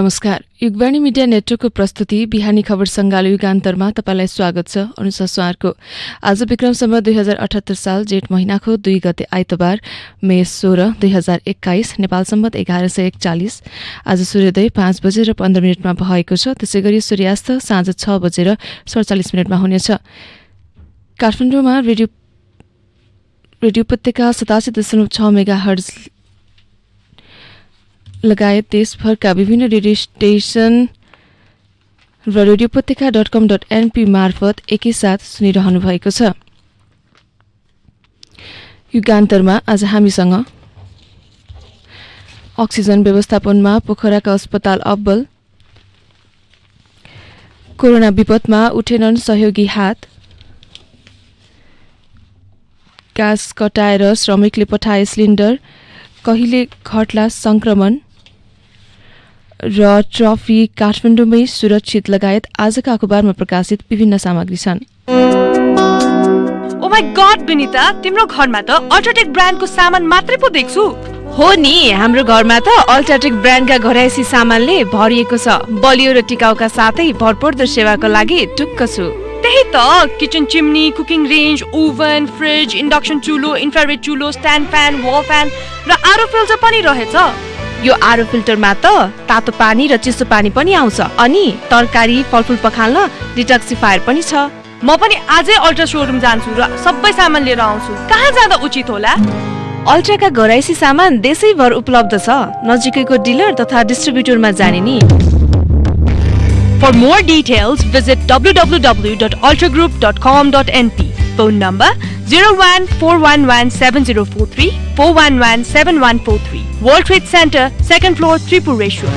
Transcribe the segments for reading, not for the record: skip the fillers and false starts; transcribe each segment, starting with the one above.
नमस्कार, युगवाणी मिडिया नेटवर्कको प्रस्तुति बिहानी खबर सङ्गालो युगान्तरमा तपाईलाई स्वागत छ। अनुसा स्वारको आज विक्रम सम्वत 2078 साल जेठ महिनाको 2 गते आइतबार मे 16, 2021 नेपाल सम्वत 1141। आज सूर्योदय 5:15 भएको छ। त्यसैगरी सूर्यास्त साँझ 6:47 हुनेछ। काठमाडौँमा रेडियो उपत्यका 87.6 मेगाहर्ज लगायत देशभरका विभिन्न रेडियो स्टेशन र रेडियो उपत्यका.com.np मार्फत एकैसाथ सुनिरहनु भएको छ। युगान्तरमा आज हामीसँग अक्सिजन व्यवस्थापनमा पोखराका अस्पताल अब्बल, कोरोना विपदमा उठेनन् सहयोगी हात, ग्यास कटाएर श्रमिकले पठाए सिलिन्डर, कहिले घट्ला संक्रमण र ट्रफी काठमाडौँमै सुरक्षित लगायत आजका अखबारमा प्रकाशित विभिन्न सामग्री छन्। ओ माय गॉड विनिता, तिम्रो घरमा त अल्ट्राटेक ब्रान्डको सामान मात्रै पो देख्छु। हो नि, हाम्रो घरमा त अल्ट्राटेक ब्रान्डका घरायसी सामानले भरिएको छ। बलियो र टिकाउका साथै भरपर्दो सेवाको लागि ढुक्क छु। त्यही त, kitchen chimney, cooking range, oven, fridge, induction चुलो, इन्फ्रारेड चुलो, स्ट्यान्ड फ्यान, वल फ्यान र आरो फिल्टर पनि रहेछ। यो आरो फिल्टरमा त तातो पानी र चिसो पानी पनि आउँछ। अनि तरकारी फलफुल पखाल्न डिटक्सिफायर पनि छ। म पनि आजै अल्ट्रा शोरूम जान्छु र सबै सामान लिएर आउँछु। कहाँ जाँदा उचित होला? अल्ट्राका घरायसी सामान देशैभर उपलब्ध छ। नजिकैको डिलर तथा डिस्ट्रिब्युटरमा जाने नि। For more details, visit www.ultragroup.com.np. Phone number 01-411-7043, 411-7143. World Trade Center, 2nd floor, Tripureshwar.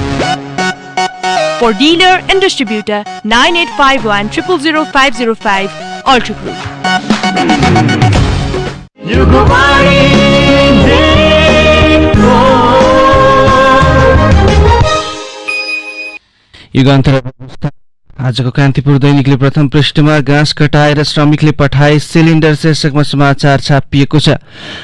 For dealer and distributor, 9851 000505, Ultra Group. युगान्तर आजको कान्तिपुर दैनिकले प्रथम पृष्ठमा घाँस कटाएर श्रमिकले पठाए सिलिन्डर शीर्षकमा समाचार छापिएको छ।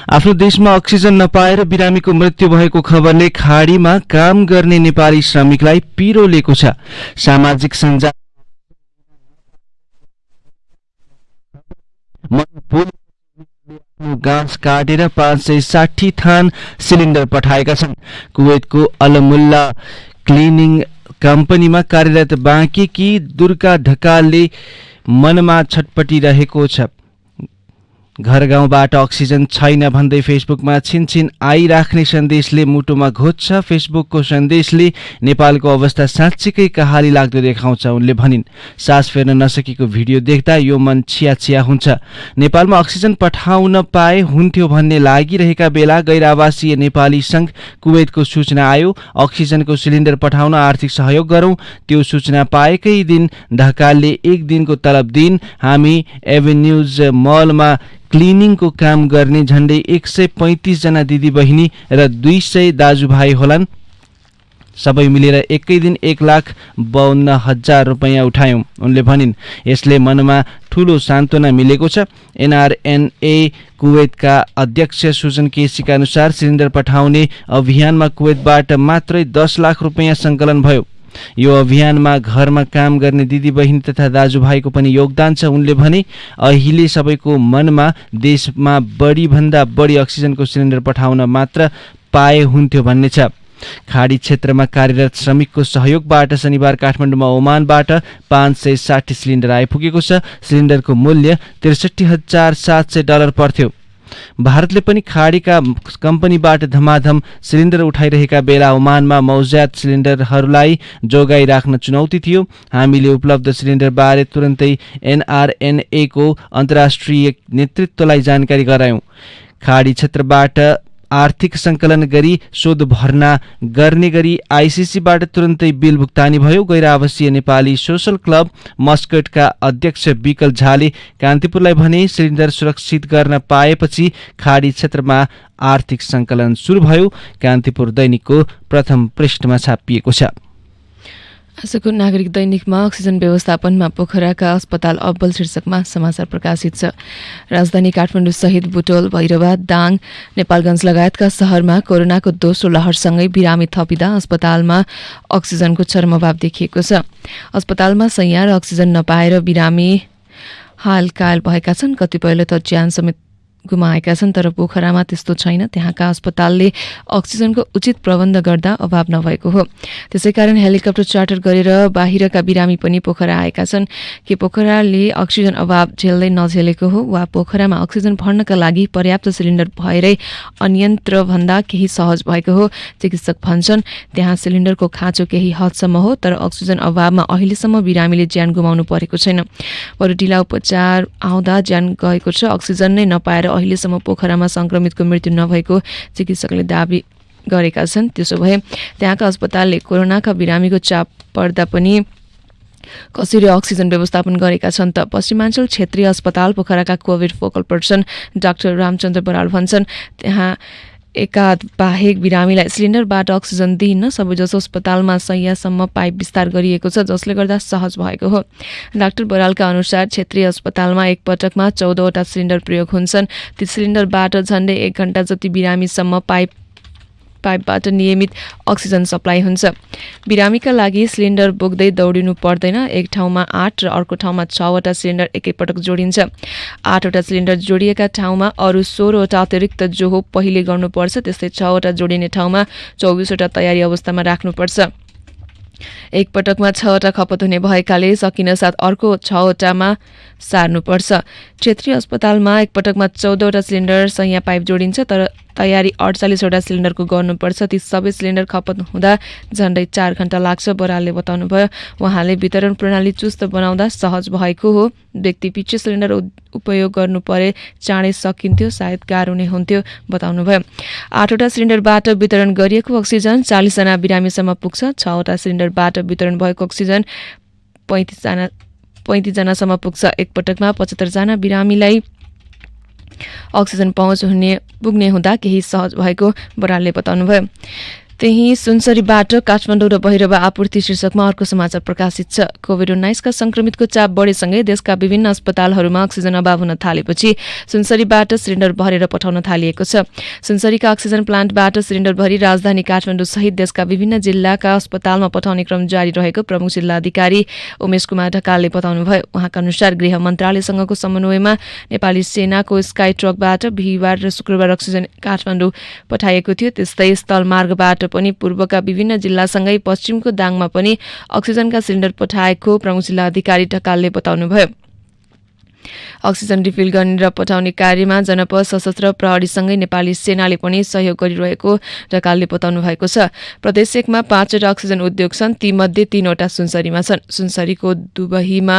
आफ्नो देशमा अक्सिजन नपाएर बिरामीको मृत्यु भएको खबरले खाडीमा काम गर्ने नेपाली श्रमिकलाई पिरो लिएको छ। सामाजिक सञ्जाल घाँस काटेर 560 थान सिलिन्डर पठाएका छन्। कुवेतको अलमुल्ला क्लिनिङ कम्पनीमा कार्यरत बाँकी दुर्गा ढकालले मनमा छटपटिरहेको छ। घर गाउँबाट अक्सिजन छैन भन्दै फेसबुकमा छिनछिन आइराख्ने सन्देशले मुटुमा घोच्छ। फेसबुकको सन्देशले नेपालको अवस्था साँच्चीकै कहाली लाग्दो देखाउँछ। उनले भनिन्, सास फेर्न नसकेको भिडियो देख्दा यो मन छिया हुन्छ। नेपालमा अक्सिजन पठाउन पाए हुन्थ्यो भन्ने लागिरहेका बेला गैर आवासीय नेपाली संघ कुवेतको सूचना आयो। अक्सिजनको सिलिन्डर पठाउन आर्थिक सहयोग गरौं। त्यो सूचना पाएकै दिन ढकालले 1 दिनको तलब दिइन्। हामी एभेन्यूज मलमा क्लिनिङको काम गर्ने झण्डै 135 जना दिदी बहिनी र 200 दाजुभाइ होलान्। सबै मिलेर एकै दिन 1,52,000 रुपैयाँ उठायौं। उनले भनिन्, यसले मनमा ठूलो सान्त्वना मिलेको छ। एनआरएनए कुवेतका अध्यक्ष सुजन केसीका अनुसार सिलिन्डर पठाउने अभियानमा कुवेतबाट मात्रै 10 लाख रुपैयाँ सङ्कलन भयो। यो अभियानमा घरमा काम गर्ने दिदी बहिनी तथा दाजुभाइको पनि योगदान छ। उनले भने, अहिले सबैको मनमा देशमा बढी भन्दा बढी अक्सिजनको सिलिन्डर पठाउन मात्र पाए हुन्थ्यो भन्ने छ। खाडी क्षेत्रमा कार्यरत श्रमिकको सहयोगबाट शनिबार काठमाडौँमा ओमानबाट 560 सिलिन्डर आइपुगेको छ। सिलिन्डरको मूल्य $63,700 पर्थ्यो। भारतले पनि खाडीका कम्पनीबाट धमाधम सिलिन्डर उठाइरहेका बेला ओमानमा मौज्यात सिलिन्डरहरूलाई जोगाइ राख्न चुनौती थियो। हामीले उपलब्ध सिलिन्डरबारे तुरन्तै एनआरएनए को अन्तर्राष्ट्रिय नेतृत्वलाई जानकारी गरायौं। खाडी क्षेत्रबाट आर्थिक संकलन गरी शोध भर्ना गर्ने गरी आईसीसीबाट तुरन्तै बिल भुक्तानी भयो। गैर आवासीय नेपाली सोशल क्लब मस्कटका अध्यक्ष विकल झाले कान्तिपुरलाई भने, सिलिन्डर सुरक्षित गर्न पाएपछि खाडी क्षेत्रमा आर्थिक संकलन सुरु भयो। कान्तिपुर दैनिकको प्रथम पृष्ठमा छापिएको छ। आजको नागरिक दैनिकमा अक्सिजन व्यवस्थापनमा पोखराका अस्पताल अब्बल शीर्षकमा समाचार प्रकाशित छ। राजधानी काठमाडौँ सहित बुटोल, भैरवा, दाङ, नेपालगञ्ज लगायतका शहरमा कोरोनाको दोस्रो लहरसँगै बिरामी थपिँदा अस्पतालमा अक्सिजनको चरम अभाव देखिएको छ। अस्पतालमा शैय्या र अक्सिजन नपाएर बिरामी हाल कायल भएका छन्। कतिपयले त ज्यान समेत गुमाएका छन्। तर पोखरामा त्यस्तो छैन। त्यहाँका अस्पतालले अक्सिजनको उचित प्रबन्ध गर्दा अभाव नभएको हो। त्यसैकारण हेलिकप्टर चार्टर गरेर बाहिरका बिरामी पनि पोखरा आएका छन्। के पोखराले अक्सिजन अभाव झेल्दै नझेलेको हो वा पोखरामा अक्सिजन भर्नका लागि पर्याप्त सिलिन्डर भएरै अन्यन्त्र भन्दा केही सहज भएको हो? चिकित्सक भन्छन् त्यहाँ सिलिन्डरको खाँचो केही हदसम्म हो, तर अक्सिजन अभावमा अहिलेसम्म बिरामीले ज्यान गुमाउनु परेको छैन। बरु ढिला उपचार आउँदा ज्यान गएको छ। अक्सिजन नै नपाएर अहिलेसम्म पोखरामा संक्रमितको मृत्यु नभएको चिकित्सकले दाबी गरेका छन्। त्यसो भए त्यहाँका अस्पतालले कोरोनाका बिरामीको चाप पर्दा पनि कसरी अक्सिजन व्यवस्थापन गरेका छन् त? पश्चिमाञ्चल क्षेत्रीय अस्पताल पोखराका covid focal person doctor Ramchandra Baral भन्छन् त्यहाँ एकाध बाहेक बिरामीलाई सिलिन्डरबाट अक्सिजन दिइन्न। सबैजसो अस्पतालमा शैय्यासम्म पाइप विस्तार गरिएको छ, जसले गर्दा सहज भएको हो। डाक्टर बरालका अनुसार क्षेत्रीय अस्पतालमा एक पटकमा 14वटा सिलिन्डर प्रयोग हुन्छन्। ती सिलिन्डरबाट झन्डै 1 घण्टा जति बिरामीसम्म पाइपबाट नियमित अक्सिजन सप्लाई हुन्छ। बिरामीका लागि सिलिन्डर बोक्दै दौडिनु पर्दैन। एक ठाउँमा 8 र अर्को ठाउँमा 6वटा सिलिन्डर एकैपटक जोडिन्छ। 8वटा सिलिन्डर जोडिएका ठाउँमा अरू 16वटा अतिरिक्त जोहो पहिले गर्नुपर्छ। त्यस्तै 6वटा जोडिने ठाउँमा 24वटा तयारी अवस्थामा राख्नुपर्छ। एक पटकमा 6वटा खपत हुने भएकाले सकिनसाथ अर्को 6वटामा सार्नुपर्छ। क्षेत्रीय अस्पतालमा एक पटकमा 14वटा सिलिन्डर शैय्या पाइप जोडिन्छ, तर तयारी 48वटा सिलिन्डरको गर्नुपर्छ। ती सबै सिलिन्डर खपत हुँदा झन्डै 4 घण्टा लाग्छ। बरालले बताउनुभयो उहाँले वितरण प्रणाली चुस्त बनाउँदा सहज भएको हो। व्यक्ति पछि सिलिन्डर उपयोग गर्नु परे चाँडै सकिन्थ्यो, सायद गाह्रो नै हुन्थ्यो बताउनुभयो। 8वटा सिलिन्डरबाट वितरण गरिएको अक्सिजन 40 जना बिरामीसम्म पुग्छ। 6वटा सिलिन्डरबाट वितरण भएको अक्सिजन 35 जनासम्म पुग्छ। एक पटकमा 75 जना बिरामीलाई अक्सिजन पुग्ने हुँदा केही सहज भएको बरालले बताउनुभयो। त्यही सुनसरीबाट काठमाडौँ र भैरवा आपूर्ति शीर्षकमा अर्को समाचार प्रकाशित छ। कोभिड-19 संक्रमितको चाप बढेसँगै देशका विभिन्न अस्पतालहरूमा अक्सिजन अभाव हुन थालेपछि सुनसरीबाट सिलिन्डर भरेर पठाउन थालिएको छ। सुनसरीका अक्सिजन प्लान्टबाट सिलिन्डर भरी राजधानी काठमाडौँ सहित देशका विभिन्न जिल्लाका अस्पतालमा पठाउने क्रम जारी रहेको प्रमुख जिल्लाधिकारी उमेश कुमार ढकालले बताउनुभयो। उहाँका अनुसार गृह मन्त्रालयसँगको समन्वयमा नेपाली सेनाको स्काई ट्रकबाट बिहिबार र शुक्रबार अक्सिजन काठमाडौँ पठाइएको थियो। त्यस्तै स्थलमार्गबाट पनि पूर्वका विभिन्न जिल्लासँगै पश्चिमको दाङमा पनि अक्सिजनका सिलिन्डर पठाएको प्रमुख जिल्लाधिकारी ढकालले बताउनुभयो। अक्सिजन रिफिल गर्ने र पठाउने कार्यमा जनपद सशस्त्र प्रहरीसँगै नेपाली सेनाले पनि सहयोग गरिरहेको ढकालले बताउनु भएको छ। प्रदेश 1 मा 5वटा अक्सिजन उद्योग छन्। तीमध्ये 3वटा सुनसरीमा छन्। सुनसरीको दुबहीमा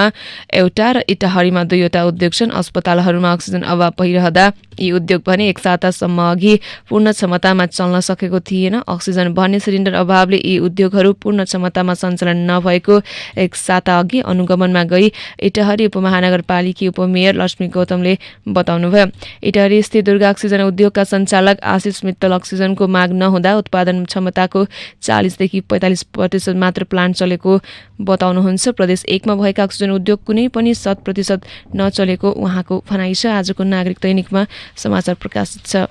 एउटा र इटाहरीमा 2वटा उद्योग छन्। अस्पतालहरूमा अक्सिजन अभाव भइरहँदा यी उद्योग भने 1 सातासम्म अघि पूर्ण क्षमतामा चल्न सकेको थिएन। अक्सिजन भर्ने सिलिन्डर अभावले यी उद्योगहरू पूर्ण क्षमतामा सञ्चालन नभएको 1 साता अघि अनुगमनमा गई इटाहरी उपमहानगरपालिका उपमेयर लक्ष्मी गौतमले बताउनुभयो। इटाहरी स्थित दुर्गा अक्सिजन उद्योगका सञ्चालक आशिष मित्तल अक्सिजनको माग नहुँदा उत्पादन क्षमताको 40 देखि 45% मात्र प्लान्ट चलेको बताउनुहुन्छ। प्रदेश 1 मा भएका अक्सिजन उद्योग कुनै पनि 100% नचलेको उहाँको भनाइ छ। आजको नागरिक दैनिकमा समाचार प्रकाशित छ।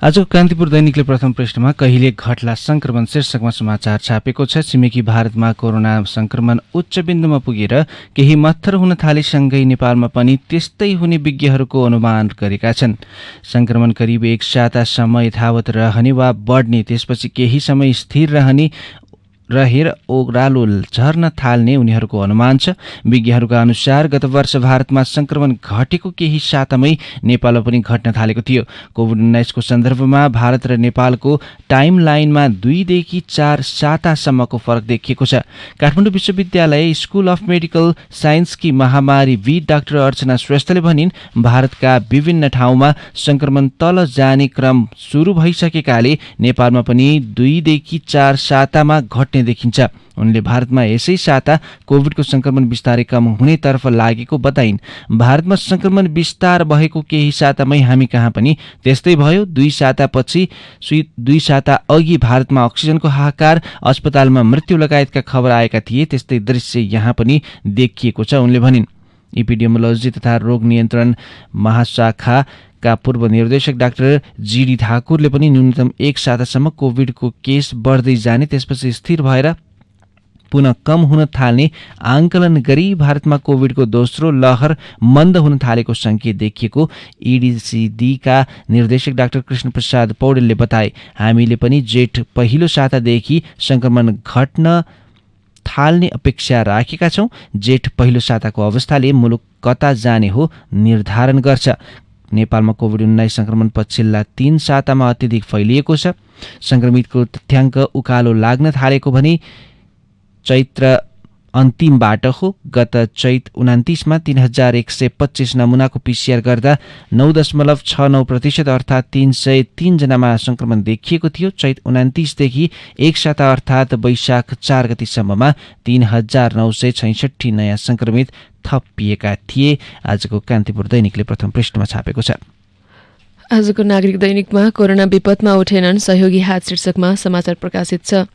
आजको कान्तिपुर दैनिकले प्रथम पृष्ठमा कहिले घट्ला संक्रमण शीर्षकमा समाचार छापेको छ। छिमेकी भारतमा कोरोना संक्रमण उच्च बिन्दुमा पुगेर केही मत्थर हुन थालेसँगै नेपालमा पनि त्यस्तै हुने विज्ञहरूको अनुमान गरेका छन्। संक्रमण करिब 1 सातासम्म यथावत रहने वा बढ्ने, त्यसपछि केही समय स्थिर रहेर ओह्रालो झर्न थाल्ने उनीहरूको अनुमान छ। विज्ञहरूका अनुसार गत वर्ष भारतमा संक्रमण घटेको केही सातामै नेपालमा पनि घट्न थालेको थियो। कोभिड-19 को सन्दर्भमा भारत र नेपालको टाइम लाइनमा 2 देखि 4 सातासम्मको फरक देखिएको छ। काठमाडौँ विश्वविद्यालय स्कुल अफ मेडिकल साइन्सकी महामारीविद डाक्टर अर्चना श्रेष्ठले भनिन् भारतका विभिन्न ठाउँमा संक्रमण तल जाने क्रम सुरु भइसकेकाले नेपालमा पनि 2 देखि 4 सातामा घट्न घट्ने देखिन्छ। उनले भारतमा यसै साता कोभिडको संक्रमण बिस्तारै कम हुनेतर्फ लागेको बताइन्। भारतमा संक्रमण विस्तार भएको केही सातामै हामी कहाँ पनि त्यस्तै भयो। 2 साता अघि भारतमा अक्सिजनको हाहाकार, अस्पतालमा मृत्यु लगायतका खबर आएका थिए। त्यस्तै दृश्य यहाँ पनि देखिएको छ उनले भनिन्। एपिडेमियोलोजी तथा रोग नियन्त्रण महाशाखाका पूर्व निर्देशक डाक्टर जीडी ठाकुरले पनि न्यूनतम 1 सातासम्म कोभिडको केस बढ्दै जाने, त्यसपछि स्थिर भएर पुनः कम हुन थाल्ने आंकलन गरी भारतमा कोभिडको दोस्रो लहर मन्द हुन थालेको संकेत देखिएको ईडीसीडीका निर्देशक डाक्टर कृष्ण प्रसाद पौडेलले बताए। हामीले पनि जेठ पहिलो सातादेखि संक्रमण घट्न थाल्ने अपेक्षा राखेका छौं। जेठ पहिलो साताको अवस्थाले मुलुक कता जाने हो निर्धारण गर्छ। नेपालमा कोभिड-19 संक्रमण पछिल्ला 3 सातामा अत्यधिक फैलिएको छ। संक्रमितको तथ्याङ्क उकालो लाग्न थालेको भने चैत्र अन्तिमबाट हो। गत चैत 29 मा 3125 नमुनाको पीसीआर गर्दा 9.69% अर्थात् 303 जनामा संक्रमण देखिएको थियो। चैत 29 देखि 1 साता अर्थात् वैशाख 4 गतिसम्ममा 3966 नयाँ संक्रमित थपिएका थिए। आजको कान्तिपुर दैनिकले प्रथम पृष्ठमा छापेको छ। आजको नागरिक दैनिकमा कोरोना विपदमा उठेनन् सहयोगी हात शीर्षकमा समाचार प्रकाशित छ।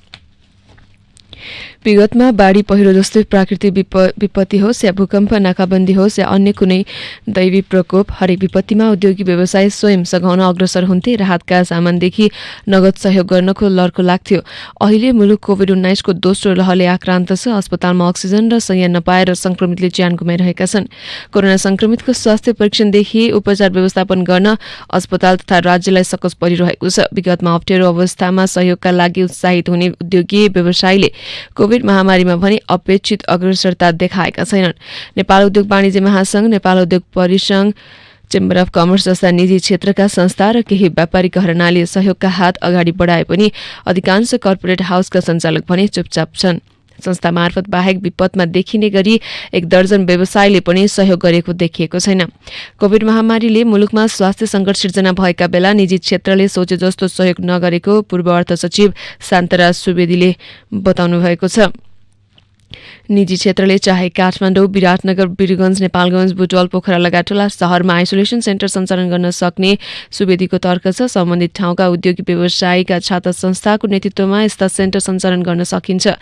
विगतमा बाढी पहिरो जस्तै प्राकृतिक विपत्ति होस् या भूकम्प, नाकाबन्दी होस् या अन्य कुनै दैवी प्रकोप, हरेक विपत्तिमा उद्योगी व्यवसाय स्वयं सघाउन अग्रसर हुन्थे। राहतका सामानदेखि नगद सहयोग गर्नको लर्को लाग्थ्यो। अहिले मुलुक कोभिड-19 को दोस्रो लहरले आक्रान्त छ। अस्पतालमा अक्सिजन र शय्या नपाएर संक्रमितले ज्यान गुमाइरहेका छन्। कोरोना संक्रमितको स्वास्थ्य परीक्षणदेखि उपचार व्यवस्थापन गर्न अस्पताल तथा राज्यलाई सकस परिरहेको छ। विगतमा अप्ठ्यारो अवस्थामा सहयोगका लागि उत्साहित हुने उद्योगी व्यवसायले कोभिड महामारीमा पनि अपेक्षित अग्रसरता देखाएका छैनन्। नेपाल उद्योग वाणिज्य महासंघ, नेपाल उद्योग परिसंघ, चेम्बर अफ कमर्स जस्ता निजी क्षेत्रका संस्था र केही व्यापारिक घरनाले सहयोगका हात अगाडि बढाए पनि अधिकांश कर्पोरेट हाउसका सञ्चालक भने चुपचाप छन्। संस्था मार्फत बाहेक विपदमा देखिने गरी 1 दर्जन व्यवसायले पनि सहयोग गरेको देखिएको छैन। कोभिड महामारीले मुलुकमा स्वास्थ्य सङ्कट सिर्जना भएका बेला निजी क्षेत्रले सोचे जस्तो सहयोग नगरेको पूर्व अर्थ सचिव शान्तराज सुवेदीले बताउनु भएको छ। निजी क्षेत्रले चाहे काठमाडौँ, विराटनगर, वीरगञ्ज, नेपालगञ्ज, बुटवल, पोखरा लगायत ठूला शहरमा आइसोलेसन सेन्टर सञ्चालन गर्न सक्ने सुवेदीको तर्क छ। सम्बन्धित ठाउँका उद्योगी व्यवसायीका छात्र संस्थाको नेतृत्वमा यस्ता सेन्टर सञ्चालन गर्न सकिन्छ।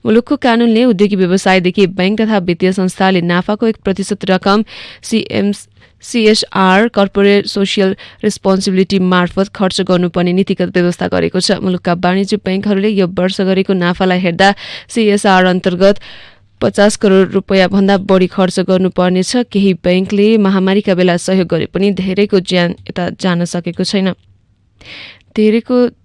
मुलुकको कानूनले उद्योगी व्यवसायदेखि बैंक तथा वित्तीय संस्थाले नाफाको 1% रकम CSR कर्पोरेट सोसियल रेस्पोन्सिबिलिटी मार्फत खर्च गर्नुपर्ने नीतिगत व्यवस्था गरेको छ। मुलुकका वाणिज्य बैंकहरूले यो वर्ष गरेको नाफालाई हेर्दा CSR अन्तर्गत 50 करोड रुपैयाँ भन्दा बढी खर्च गर्नुपर्नेछ। केही बैंकले महामारीका बेला सहयोग गरे पनि धेरैको ज्यान यता जान सकेको छैन। धेरैको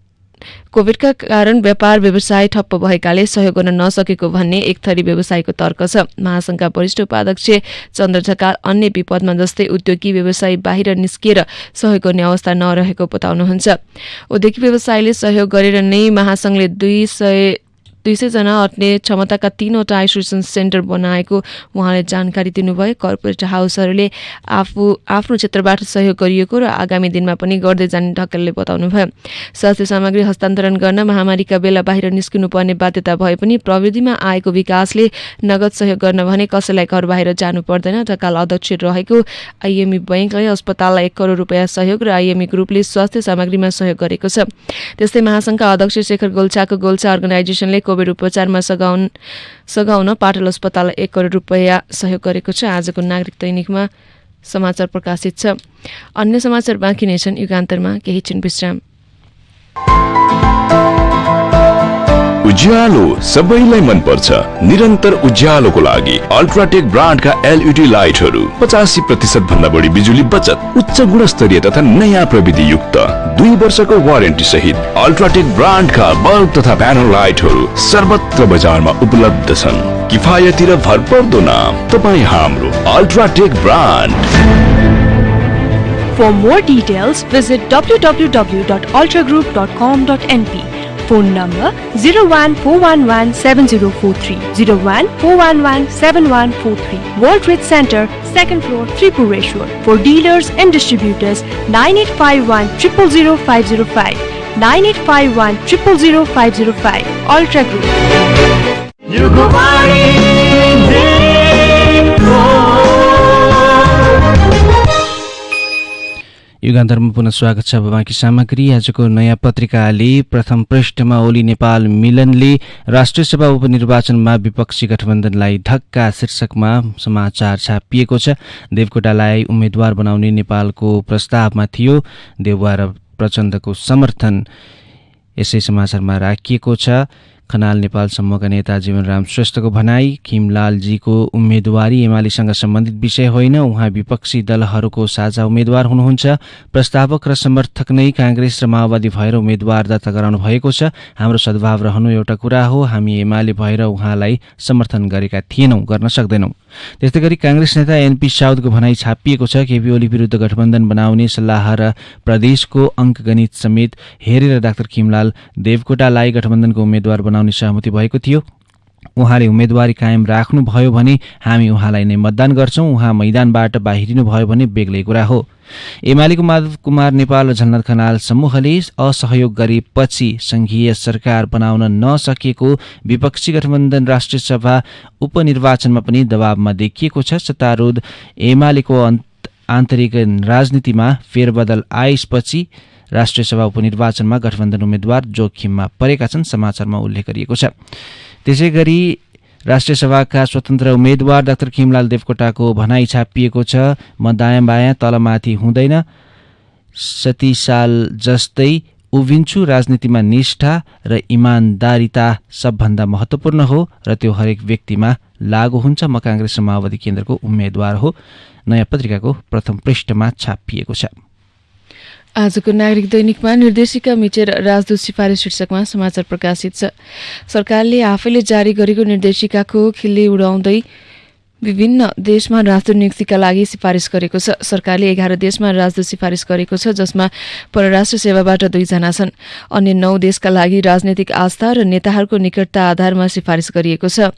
कोभिडका कारण व्यापार व्यवसाय ठप्प भएकाले सहयोग गर्न नसकेको भन्ने एक थरी व्यवसायको तर्क छ। महासंघका वरिष्ठ उपाध्यक्ष चन्द्र ढकाल अन्य विपदमा जस्तै उद्योगी व्यवसाय बाहिर निस्किएर सहयोग गर्ने अवस्था नरहेको बताउनुहुन्छ। उद्योगी व्यवसायले सहयोग गरेर नै महासंघले 200 जना अट्ने क्षमताका 3वटा आइसोलेसन सेन्टर बनाएको उहाँले जानकारी दिनुभयो। कर्पोरेट हाउसहरूले आफ्नो क्षेत्रबाट सहयोग गरिएको र आगामी दिनमा पनि गर्दै जाने ढकालले बताउनुभयो। स्वास्थ्य सामग्री हस्तान्तरण गर्न महामारीका बेला बाहिर निस्किनुपर्ने बाध्यता भए पनि प्रविधिमा आएको विकासले नगद सहयोग गर्न भने कसैलाई घर बाहिर जानु पर्दैन। ढकाल अध्यक्ष रहेको आइएमई बैंकले अस्पताललाई 1 करोड रुपैयाँ सहयोग र आइएमई ग्रुपले स्वास्थ्य सामग्रीमा सहयोग गरेको छ। त्यस्तै महासंघका अध्यक्ष शेखर गोल्छाको गोल्छा अर्गनाइजेसनले कोभिड उपचारमा सघाउन पाटल अस्पताललाई 1 करोड रुपैयाँ सहयोग गरेको छ। आजको नागरिक दैनिकमा समाचार प्रकाशित छ। अन्य समाचार बाँकी नै छन्। युगान्तरमा केही क्षण विश्राम। उज्यालो सबैलाई मन पर्छ। निरन्तर उज्यालोको लागि अल्ट्राटेक ब्रान्डका LED लाइटहरू 85% भन्दा बढी बिजुली बचत, उच्च गुणस्तरीय तथा नयाँ प्रविधि युक्त 2 वर्षको वारेन्टी सहित अल्ट्राटेक ब्रान्डका बल्ब तथा प्यानल लाइटहरू सर्वत्र बजारमा उपलब्ध छन्। किफायती र भरपर्दो नाम तपाईँ हाम्रो UltraTech brand. For more details, visit www.ultragroup.com.np. Phone number 014117043, 014117143. World Trade Center, 2nd floor, Tripureshwar. For dealers and distributors, 9851 00505. 9851 000505 ultra group. युगान्तरमा पुनः स्वागत छ। बाँकी सामग्री आजको नयाँ पत्रिकाले प्रथम पृष्ठमा ओली नेपाल मिलनले राष्ट्रिय सभा उपनिर्वाचनमा विपक्षी गठबन्धनलाई धक्का शीर्षकमा समाचार छापिएको छ। देवकोटालाई उम्मेद्वार बनाउने नेपालको प्रस्तावमा थियो। देउवा र प्रचण्डको समर्थन यसै समाचारमा राखिएको छ। खनाल नेपाल समूहका नेता जीवनराम श्रेष्ठको भनाई, खिमलालजीको उम्मेदवारी एमालेसँग सम्बन्धित विषय होइन, उहाँ विपक्षी दलहरूको साझा उम्मेद्वार हुनुहुन्छ। प्रस्तावक र समर्थक नै कांग्रेस र माओवादी भएर उम्मेद्वार दर्ता गराउनु भएको छ। हाम्रो सद्भाव रहनु एउटा कुरा हो, हामी एमाले भएर उहाँलाई समर्थन गरेका थिएनौँ, गर्न सक्दैनौँ। त्यस्तै गरी कांग्रेस नेता एनपी साउदको भनाई छापिएको छ। केपी ओली विरुद्ध गठबन्धन बनाउने सल्लाह र प्रदेशको अङ्कगणित समेत हेरेर डाक्टर खिमलाल देवकोटालाई गठबन्धनको उम्मेद्वार बनाउने सहमति भएको थियो। उहाँले उम्मेदवारी कायम राख्नुभयो भने हामी उहाँलाई नै मतदान गर्छौँ, उहाँ मैदानबाट बाहिरिनुभयो भने बेग्लै कुरा हो। एमालेको माधव कुमार नेपाल र झलनाथ खनाल समूहले असहयोग गरेपछि संघीय सरकार बनाउन नसकेको विपक्षी गठबन्धन राष्ट्रिय सभा उपनिर्वाचनमा पनि दबावमा देखिएको छ। सत्तारूढ एमालेको आन्तरिक राजनीतिमा फेरबदल आएपछि राष्ट्रिय सभा उपनिर्वाचनमा गठबन्धन उम्मेद्वार जोखिममा परेका छन्, समाचारमा उल्लेख गरिएको छ। त्यसै गरी राष्ट्रिय सभाका स्वतन्त्र उम्मेद्वार डाक्टर खिमलाल देवकोटाको भनाई छापिएको छ। म दायाँ बायाँ तलमाथि हुँदैन, 70 साल जस्तै उभिन्छु, राजनीतिमा निष्ठा र इमान्दारिता सबभन्दा महत्त्वपूर्ण हो र त्यो हरेक व्यक्तिमा लागू हुन्छ। म कांग्रेस र माओवादी केन्द्रको उम्मेद्वार हो, नयाँ पत्रिकाको प्रथम पृष्ठमा छापिएको छ। आजको नागरिक दैनिकमा निर्देशिका मिचेर राजदूत सिफारिस शीर्षकमा समाचार प्रकाशित छ। सरकारले आफैले जारी गरेको निर्देशिकाको खिल्ली उडाउँदै विभिन्न देशमा राजदूत नियुक्तिका लागि सिफारिस गरेको छ। सरकारले 11 देशमा राजदूत सिफारिस गरेको छ, जसमा परराष्ट्र सेवाबाट 2 जना छन्। अन्य 9 देशका लागि राजनैतिक आस्था र नेताहरूको निकटता आधारमा सिफारिस गरिएको छ।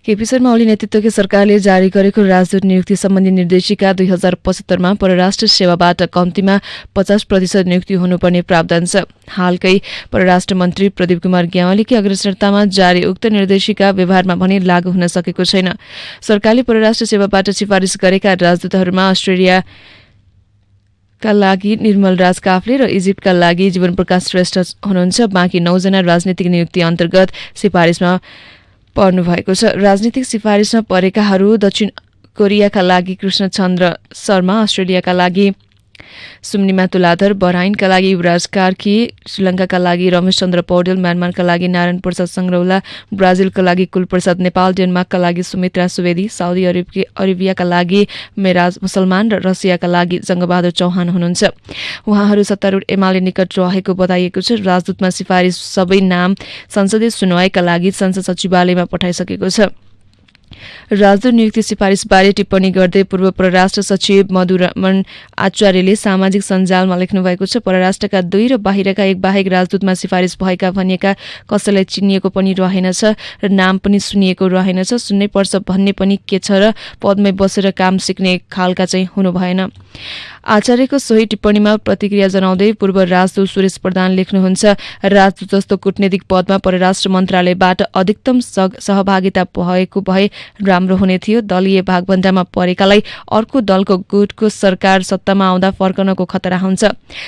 केपी शर्मा ओली नेतृत्वको सरकारले जारी गरेको राजदूत नियुक्ति सम्बन्धी निर्देशिका 2075 मा परराष्ट्र सेवाबाट कम्तीमा 50% नियुक्ति हुनुपर्ने प्रावधान छ। हालकै परराष्ट्र मन्त्री प्रदीप कुमार ग्यावालीकी अग्रसरतामा जारी उक्त निर्देशिका व्यवहारमा भने लागू हुन सकेको छैन। सरकारले परराष्ट्र सेवाबाट सिफारिस गरेका राजदूतहरूमा अस्ट्रेलिया का लागि निर्मल राज काफ्ले र इजिप्टका लागि जीवन प्रकाश श्रेष्ठ हुनुहुन्छ। बाँकी 9 जना राजनीतिक नियुक्ति अन्तर्गत सिफारिसमा पर्नु भएको छ। राजनीतिक सिफारिसमा परेकाहरू दक्षिण कोरियाका लागि कृष्णचन्द्र शर्मा, अस्ट्रेलियाका लागि सुम्निमा तुलाधर, बहराइनका लागि युवराज कार्की, श्रीलङ्काका लागि रमेश चन्द्र पौडेल, म्यानमारका लागि नारायण प्रसाद संग्रौला, ब्राजिलका लागि कुलप्रसाद नेपाल, डेनमार्कका लागि सुमित्रा सुवेदी, साउदी अरेबियाका लागि मेराज मुसलमान र रसियाका लागि जङ्गबहादुर चौहान हुनुहुन्छ। उहाँहरू सत्तारूढ एमाले निकट रहेको बताइएको छ। राजदूतमा सिफारिस सबै नाम संसदीय सुनवाईका लागि संसद सचिवालयमा पठाइसकेको छ। राजदूत नियुक्ति सिफारिसबारे टिप्पणी गर्दै पूर्व परराष्ट्र सचिव मधुरमण आचार्यले सामाजिक सञ्जालमा लेख्नु भएको छ। परराष्ट्रका 2 र बाहिरका 1 बाहेक राजदूतमा सिफारिस भएका भनिएका कसैलाई चिनिएको पनि रहेनछ र नाम पनि सुनिएको रहेनछ। सुन्नै पर्छ भन्ने पनि के छ र पदमै बसेर काम सिक्ने खालका चाहिँ हुनु भएन। आचार्यको सोही टिप्पणीमा प्रतिक्रिया जनाउँदै पूर्व राजदूत सुरेश प्रधान लेख्नुहुन्छ, राजदूत जस्तो कूटनीतिक पदमा परराष्ट्र मन्त्रालयबाट अधिकतम सहभागिता भएको भए राम्रो हुने थियो। दलीय भागभण्डामा परेकालाई अर्को दलको गुटको सरकार सत्तामा आउँदा फर्कनको खतरा हुन्छ।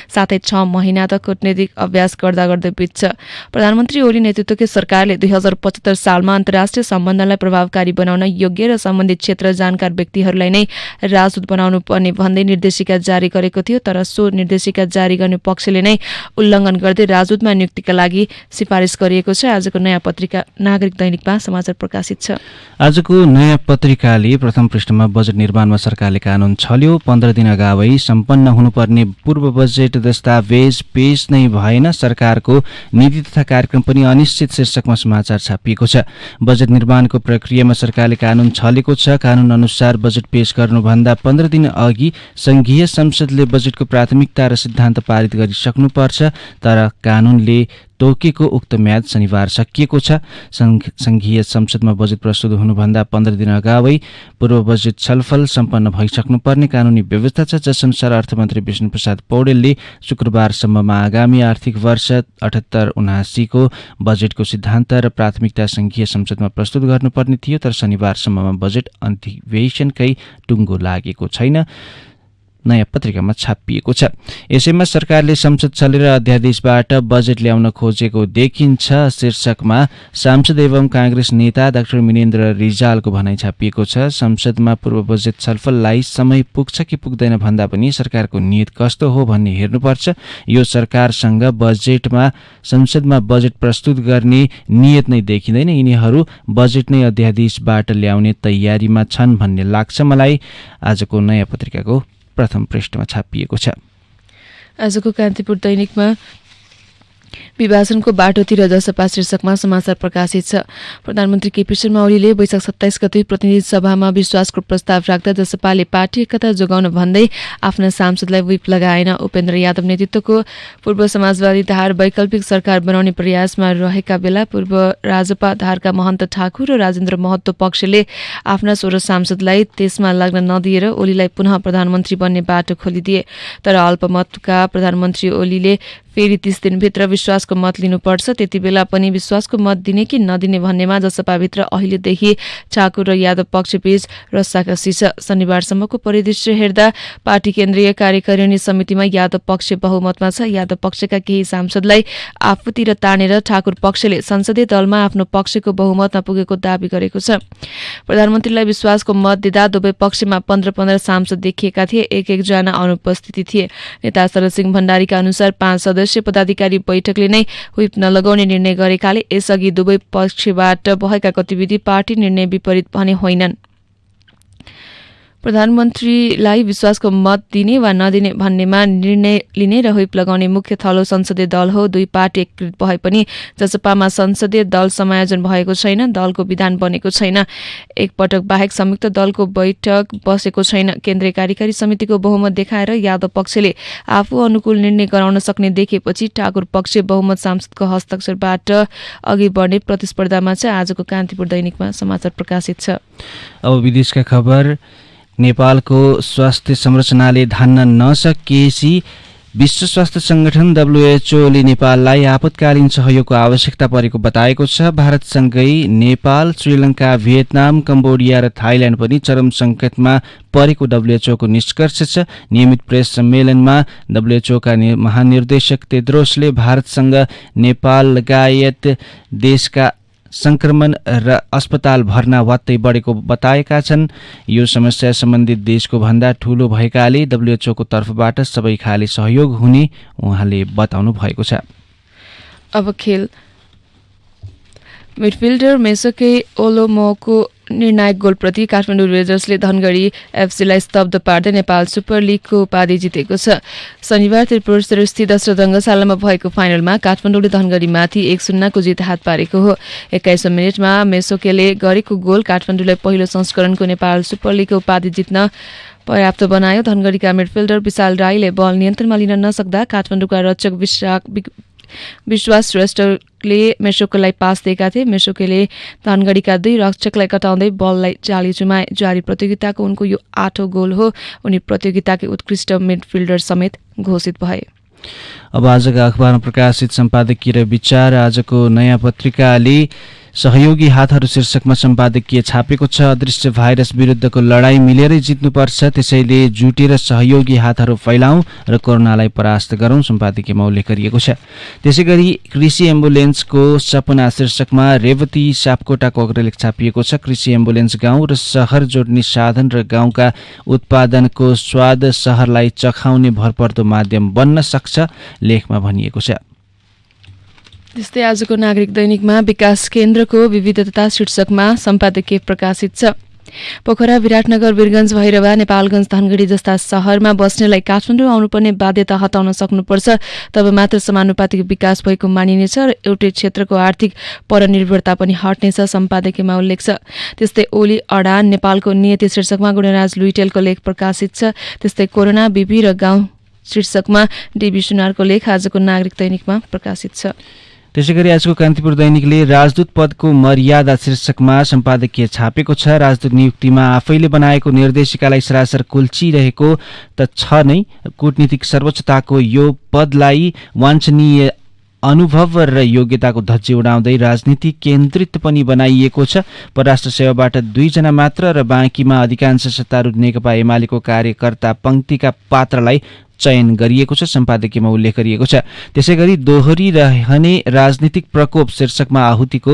साथै 6 महिना त कूटनीतिक अभ्यास गर्दा गर्दै बित्छ। प्रधानमन्त्री ओली नेतृत्वको सरकारले 2075 सालमा अन्तर्राष्ट्रिय सम्बन्धलाई प्रभावकारी बनाउन योग्य र सम्बन्धित क्षेत्र जानकार व्यक्तिहरूलाई नै राजदूत बनाउनु पर्ने भन्दै निर्देशिका जारी गरेको थियो। तर सो निर्देशिका जारी गर्ने पक्षले नै उल्लङ्घन गर्दै राजदूतमा नियुक्तिका लागि सिफारिस गरिएको छ। आजको नयाँ पत्रिका नागरिक दैनिकमा समाचार प्रकाशित छ। आजको नयाँ पत्रिकाले प्रथम पृष्ठमा बजेट निर्माणमा सरकारले कानून छल्यो, 15 दिन अगावै सम्पन्न हुनुपर्ने पूर्व बजेट दस्तावेज पेश नै भएन, सरकारको नीति तथा कार्यक्रम पनि अनिश्चित शीर्षकमा समाचार छापिएको छ। बजेट निर्माणको प्रक्रियामा सरकारले कानून छलेको छ। कानून अनुसार बजेट पेश गर्नुभन्दा 15 दिन अघि संघीय संसदले बजेटको प्राथमिकता र सिद्धान्त पारित गरिसक्नुपर्छ। तर कानूनले तोकेको उक्त म्याद शनिबार सकिएको छ। संघीय संसदमा बजेट प्रस्तुत हुनुभन्दा 15 दिन अगावै पूर्व बजेट छलफल सम्पन्न भइसक्नुपर्ने कानूनी व्यवस्था छ, जसअनुसार अर्थमन्त्री विष्णुप्रसाद पौडेलले शुक्रबारसम्ममा आगामी आर्थिक वर्ष 78-79 को बजेटको सिद्धान्त र प्राथमिकता संघीय संसदमा प्रस्तुत गर्नुपर्ने थियो, तर शनिबारसम्ममा बजेट अधिवेशनकै टुङ्गो लागेको छैन, नयाँ पत्रिकामा छापिएको छ। यसैमा सरकारले संसद चलेर अध्यादेशबाट बजेट ल्याउन खोजेको देखिन्छ शीर्षकमा सांसद एवं कांग्रेस नेता डाक्टर मिनेन्द्र रिजालको भनाइ छापिएको छ। संसदमा पूर्व बजेट छलफललाई समय पुग्छ कि पुग्दैन भन्दा पनि सरकारको नियत कस्तो हो भन्ने हेर्नुपर्छ। यो सरकारसँग संसदमा बजेट प्रस्तुत गर्ने नियत नै देखिँदैन। यिनीहरू बजेट नै अध्यादेशबाट ल्याउने तयारीमा छन् भन्ने लाग्छ मलाई। आजको नयाँ पत्रिकाको प्रथम पृष्ठमा छापिएको छ। आजको कान्तिपुर दैनिकमा विभाजनको बाटोतिर जसपा शीर्षकमा समाचार प्रकाशित छ। प्रधानमन्त्री केपी शर्मा ओलीले वैशाख 27 गते प्रतिनिधि सभामा विश्वासको प्रस्ताव राख्दा जसपाले पार्टी एकता जोगाउन भन्दै आफ्ना सांसदलाई व्हिप लगाएन। उपेन्द्र यादव नेतृत्वको पूर्व समाजवादी धार वैकल्पिक सरकार बनाउने प्रयासमा रहेका बेला पूर्व राजपा धारका महन्त ठाकुर र राजेन्द्र महतो पक्षले आफ्ना 16 सांसदलाई त्यसमा लाग्न नदिएर ओलीलाई पुनः प्रधानमन्त्री बन्ने बाटो खोलिदिए। तर अल्पमतका प्रधानमन्त्री ओलीले फेरि 30 दिनभित्र विश्वासको मत लिनुपर्छ, त्यति बेला पनि विश्वासको मत दिने कि नदिने भन्नेमा जसपाभित्र अहिलेदेखि ठाकुर र यादव पक्षबीच रस्साकसी छ। शनिबारसम्मको परिदृश्य हेर्दा पार्टी केन्द्रीय कार्यकारिणी समितिमा यादव पक्ष बहुमतमा छ। यादव पक्षका केही सांसदलाई आफूतिर तानेर ठाकुर पक्षले संसदीय दलमा आफ्नो पक्षको बहुमतमा पुगेको दावी गरेको छ। प्रधानमन्त्रीलाई विश्वासको मत दिँदा दुवै पक्षमा 15-15 सांसद देखिएका थिए, एक जना अनुपस्थित थिए। नेता शरदसिंह भण्डारीका अनुसार 5 सदस्यीय पदाधिकारी बैठकले नै व्हिप नलगाउने निर्णय गरेकाले यसअघि दुवै पक्षबाट भएका गतिविधि पार्टी निर्णय विपरीत भने होइनन्। प्रधानमन्त्रीलाई विश्वासको मत दिने वा नदिने भन्नेमा निर्णय लिने र व्हिप लगाउने मुख्य थलो संसदीय दल हो। दुई पार्टी एकीकृत भए पनि जसपामा संसदीय दल समायोजन भएको छैन, दलको विधान बनेको छैन। एकपटक बाहेक संयुक्त दलको बैठक बसेको छैन। केन्द्रीय कार्यकारी समितिको बहुमत देखाएर यादव पक्षले आफू अनुकूल निर्णय गराउन सक्ने देखेपछि ठाकुर पक्ष बहुमत सांसदको हस्ताक्षरबाट अघि बढ्ने प्रतिस्पर्धामा छ। आजको कान्तिपुर दैनिकमा समाचार प्रकाशित छ। अब विदेशका खबर। नेपालको स्वास्थ्य संरचनाले धान्न नसकेपछि विश्व स्वास्थ्य संगठन WHO ले नेपाललाई आपतकालीन सहयोगको आवश्यकता परेको बताएको छ। भारतसँगै नेपाल, श्रीलङ्का, भियतनाम, कम्बोडिया र थाइल्याण्ड पनि चरम संकटमा परेको WHO को निष्कर्ष छ। नियमित प्रेस सम्मेलनमा WHO का महानिर्देशक तेद्रोसले भारतसँग नेपाल लगायत देशका संक्रमण र अस्पताल भर्ना वात्तै बढेको बताएका छन्। यो समस्या सम्बन्धित देशको भन्दा ठूलो भएकाले WHO को तर्फबाट सबै खाले सहयोग हुने उहाँले बताउनु भएको छ। अब खेल। मिडफिल्डर मेसोके ओलोमोको निर्णायक गोलप्रति काठमाडौँ रेजर्सले धनगढी एफसीलाई स्तब्ध पार्दै नेपाल सुपर लिगको उपाधि जितेको छ। शनिबार त्रिपुरेश्वर स्थित दशरथ रङ्गशालामा भएको फाइनलमा काठमाडौँले धनगढीमाथि 1-0 को जित हात पारेको हो। 21औं मिनेटमा मेसोकेले गरेको गोल काठमाडौँलाई पहिलो संस्करणको नेपाल सुपर लिगको उपाधि जित्न पर्याप्त बनायो। धनगढीका मिडफिल्डर विशाल राईले बल नियन्त्रणमा लिन नसक्दा काठमाडौँका रक्षक विश्वास श्रेष्ठले मेसोकेलाई पास दिएका थिए। मेसोकेले धनगढीका 2 रक्षकलाई कटाउँदै बललाई जाली जुमाए। जारी प्रतियोगिताको उनको यो 8औं गोल हो। उनी प्रतियोगिताकै उत्कृष्ट मिडफिल्डर समेत घोषित भए। अब आजका अखबारमा प्रकाशित सम्पादकीय विचार। आजको नयाँ पत्रिकाले सहयोगी हातहरू शीर्षकमा सम्पादकीय छापेको छ। अदृश्य भाइरस विरुद्धको लडाईँ मिलेरै जित्नुपर्छ, त्यसैले जुटेर सहयोगी हातहरू फैलाउँ र कोरोनालाई परास्त गरौँ, सम्पादकीयमा उल्लेख गरिएको छ। त्यसैगरी कृषि एम्बुलेन्सको सपना शीर्षकमा रेवती सापकोटाको अग्रलेख छापिएको छ। कृषि एम्बुलेन्स गाउँ र शहर जोड्ने साधन र गाउँका उत्पादनको स्वाद शहरलाई चखाउने भरपर्दो माध्यम बन्न सक्छ, लेखमा भनिएको छ। त्यस्तै आजको नागरिक दैनिकमा विकास केन्द्रको विविधता शीर्षकमा सम्पादकीय प्रकाशित छ। पोखरा, विराटनगर, वीरगञ्ज, भैरवा, नेपालगञ्ज, धनगढी जस्ता शहरमा बस्नेलाई काठमाडौँ आउनुपर्ने बाध्यता हटाउन सक्नुपर्छ, तब मात्र समानुपातिक विकास भएको मानिनेछ र एउटै क्षेत्रको आर्थिक परनिर्भरता पनि हट्नेछ, सम्पादकीयमा उल्लेख छ। त्यस्तै ओली अडान नेपालको नियति शीर्षकमा गुणराज लुइटेलको लेख प्रकाशित छ। त्यस्तै कोरोना बिपी र गाउँ शीर्षकमा डीबी सुनारको लेख आजको नागरिक दैनिकमा प्रकाशित छ। त्यसैगरी आजको कान्तिपुर दैनिकले राजदूत पदको मर्यादा शीर्षकमा सम्पादकीय छापेको छ। राजदूत नियुक्तिमा आफैले बनाएको निर्देशिकालाई सरासर कुल्चिरहेको त छ नै, कूटनीतिक सर्वोच्चताको यो पदलाई वाञ्छनीय अनुभव र योग्यताको धज्जी उडाउँदै राजनीति केन्द्रित पनि बनाइएको छ। परराष्ट्र सेवाबाट 2 जना मात्र र बाँकीमा अधिकांश सत्तारूढ नेकपा एमालेको कार्यकर्ता पंक्तिका पात्रलाई चयन गरिएको छ, सम्पादकीयमा उल्लेख गरिएको छ। त्यसैगरी दोहोरिरहने राजनीतिक प्रकोप शीर्षकमा आहुतिको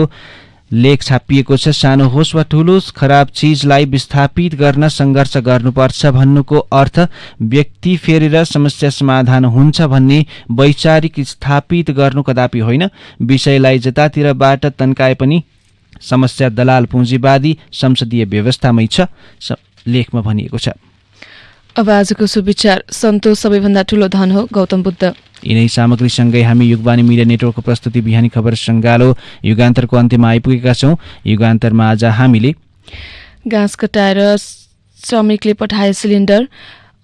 लेख छापिएको छ। सानो होस् वा ठूलो खराब चीजलाई विस्थापित गर्न सङ्घर्ष गर्नुपर्छ भन्नुको अर्थ व्यक्ति फेरेर समस्या समाधान हुन्छ भन्ने वैचारिक स्थापित गर्नु कदापि होइन। विषयलाई जतातिरबाट तन्काए पनि समस्या दलाल पुँजीवादी संसदीय व्यवस्थामै छ, लेखमा भनिएको छ। अब आजको सुविचार, सन्तोष सबैभन्दा ठूलो धन हो, गौतम बुद्ध। यिनै सामग्रीसँगै हामी युगवाणी मिडिया नेटवर्कको प्रस्तुति बिहानी खबर सङ्गालो युगान्तरको अन्त्यमा आइपुगेका छौँ। युगान्तरमा आज हामीले घाँस कटाएर श्रमिकले पठाए सिलिन्डर,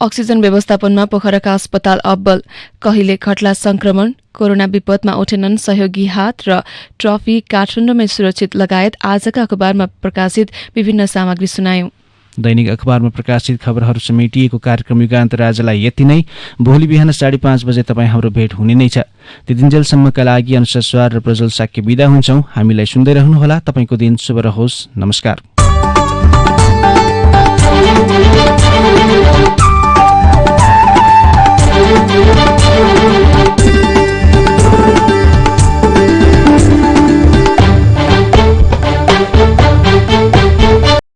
अक्सिजन व्यवस्थापनमा पोखराका अस्पताल अब्बल, कहिले खट्ला संक्रमण, कोरोना विपदमा उठेनन् सहयोगी हात र ट्रफी काठमाडौँमै सुरक्षित लगायत आजका अखबारमा प्रकाशित विभिन्न सामग्री सुनायौं। दैनिक अखबारमा प्रकाशित खबरहरू समेटिएको कार्यक्रम युगान्तर आजलाई यति नै। भोलि बिहान 5:30 बजे तपाईँ हाम्रो भेट हुने नै छ। त्यतिन्जेलसम्मका लागि अनुसार स्वार र प्रज्वल साक्य बिदा हुन्छौँ। हामीलाई सुन्दै रहनुहोला। तपाईँको दिन शुभ रहोस्। नमस्कार।